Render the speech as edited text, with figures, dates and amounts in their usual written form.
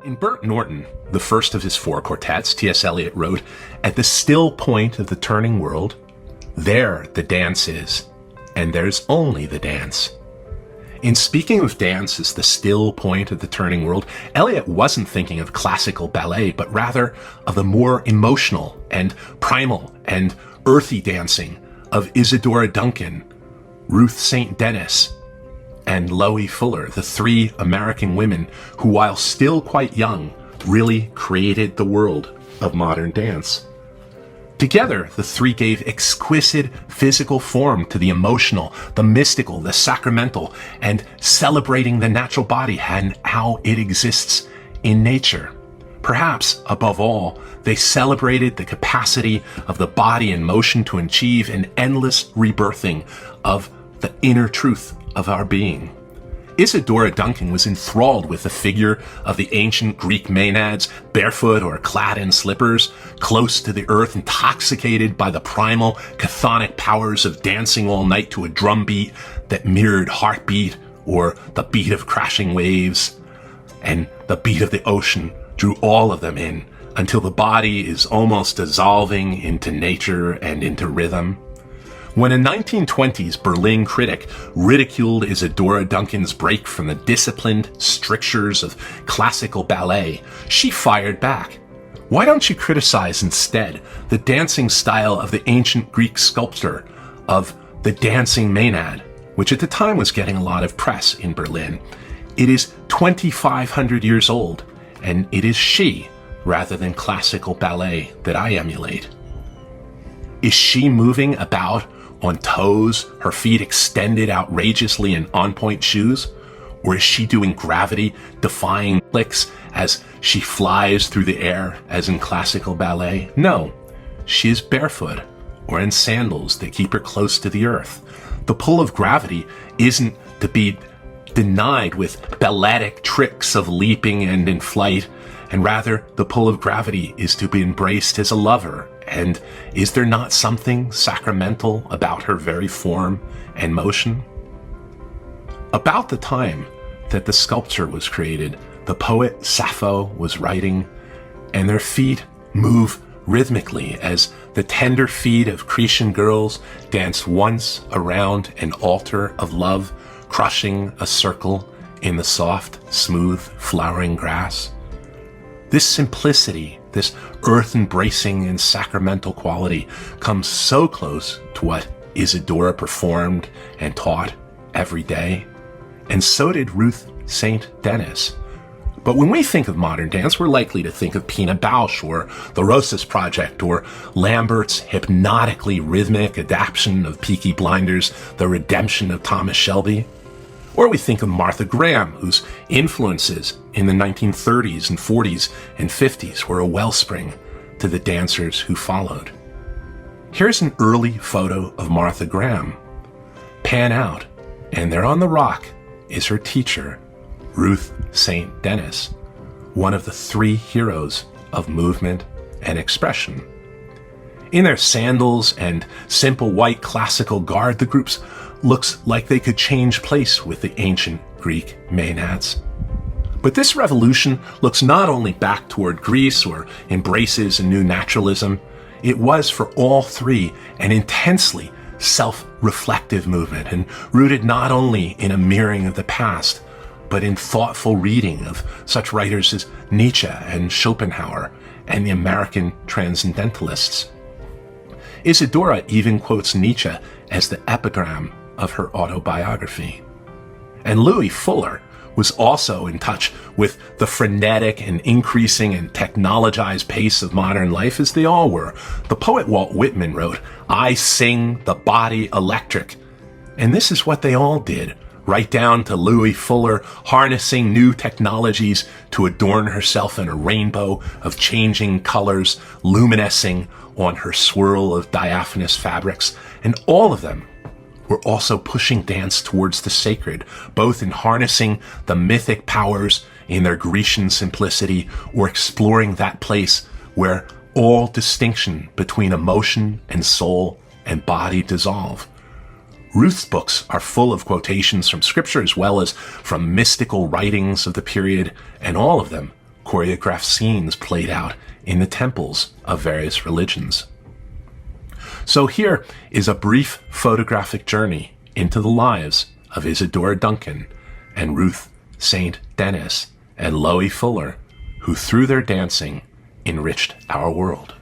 In Burnt Norton, the first of his four quartets, T.S. Eliot wrote, "At the still point of the turning world, there the dance is, and there's only the dance." In speaking of dance as the still point of the turning world, Eliot wasn't thinking of classical ballet, but rather of the more emotional and primal and earthy dancing of Isadora Duncan, Ruth St. Denis, and Loie Fuller, the three American women who, while still quite young, really created the world of modern dance. Together, the three gave exquisite physical form to the emotional, the mystical, the sacramental, and celebrating the natural body and how it exists in nature. Perhaps, above all, they celebrated the capacity of the body in motion to achieve an endless rebirthing of the inner truth of our being. Isadora Duncan was enthralled with the figure of the ancient Greek Meinads, barefoot or clad in slippers, close to the earth, intoxicated by the primal, chthonic powers of dancing all night to a drum beat that mirrored heartbeat or the beat of crashing waves. And the beat of the ocean drew all of them in until the body is almost dissolving into nature and into rhythm. When a 1920s Berlin critic ridiculed Isadora Duncan's break from the disciplined strictures of classical ballet, she fired back. "Why don't you criticize instead the dancing style of the ancient Greek sculptor of the dancing Maenad, which at the time was getting a lot of press in Berlin? It is 2,500 years old, and it is she, rather than classical ballet, that I emulate." Is she moving about on toes, her feet extended outrageously in on-point shoes? Or is she doing gravity-defying flicks as she flies through the air, as in classical ballet? No, she is barefoot, or in sandals that keep her close to the earth. The pull of gravity isn't to be denied with balletic tricks of leaping and in flight, and rather the pull of gravity is to be embraced as a lover. And is there not something sacramental about her very form and motion? About the time that the sculpture was created, the poet Sappho was writing, and their feet move rhythmically as the tender feet of Cretan girls dance once around an altar of love, crushing a circle in the soft, smooth, flowering grass. This simplicity, this earth-embracing and sacramental quality comes so close to what Isadora performed and taught every day, and so did Ruth St. Denis. But when we think of modern dance, we're likely to think of Pina Bausch or the Rosas Project or Lambert's hypnotically rhythmic adaptation of Peaky Blinders, The Redemption of Thomas Shelby. Or we think of Martha Graham, whose influences in the 1930s and 40s and 50s were a wellspring to the dancers who followed. Here's an early photo of Martha Graham. Pan out, and there on the rock is her teacher, Ruth St. Denis, one of the three heroes of movement and expression. In their sandals and simple white classical garb, the groups looks like they could change place with the ancient Greek Meinads. But this revolution looks not only back toward Greece or embraces a new naturalism, it was for all three an intensely self-reflective movement and rooted not only in a mirroring of the past, but in thoughtful reading of such writers as Nietzsche and Schopenhauer and the American transcendentalists. Isadora even quotes Nietzsche as the epigram of her autobiography. And Loie Fuller was also in touch with the frenetic and increasing and technologized pace of modern life, as they all were. The poet Walt Whitman wrote, "I sing the body electric." And this is what they all did, right down to Loie Fuller harnessing new technologies to adorn herself in a rainbow of changing colors, luminescing on her swirl of diaphanous fabrics. And all of them were also pushing dance towards the sacred, both in harnessing the mythic powers in their Grecian simplicity or exploring that place where all distinction between emotion and soul and body dissolve. Ruth's books are full of quotations from scripture as well as from mystical writings of the period, and all of them choreographed scenes played out in the temples of various religions. So here is a brief photographic journey into the lives of Isadora Duncan and Ruth St. Denis and Loie Fuller, who through their dancing enriched our world.